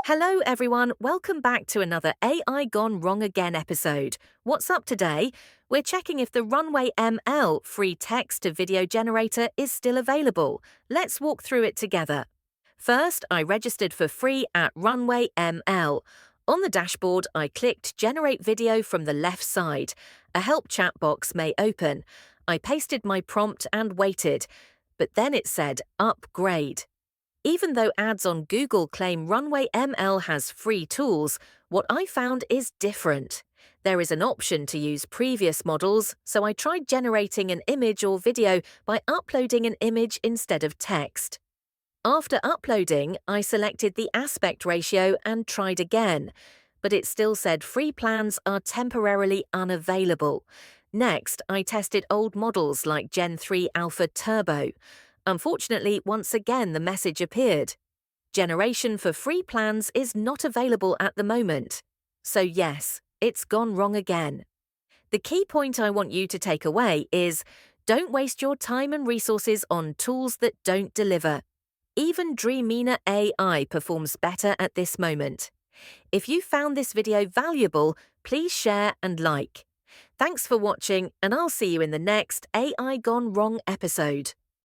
Hello, everyone. Welcome back to another AI Gone Wrong Again episode. What's up today? We're checking if the Runway ML free text to video generator is still available. Let's walk through it together. First, I registered for free at Runway ML. On the dashboard, I clicked Generate Video from the left side. A help chat box may open. I pasted my prompt and waited, but then it said Upgrade. Even though ads on Google claim Runway ML has free tools, what I found is different. There is an option to use previous models, so I tried generating an image or video by uploading an image instead of text. After uploading, I selected the aspect ratio and tried again, but it still said free plans are temporarily unavailable. Next, I tested old models like Gen 3 Alpha Turbo. Unfortunately, once again the message appeared. Generation for free plans is not available at the moment. So yes, it's gone wrong again. The key point I want you to take away is, don't waste your time and resources on tools that don't deliver. Even Dreamina AI performs better at this moment. If you found this video valuable, please share and like. Thanks for watching, and I'll see you in the next AI Gone Wrong episode.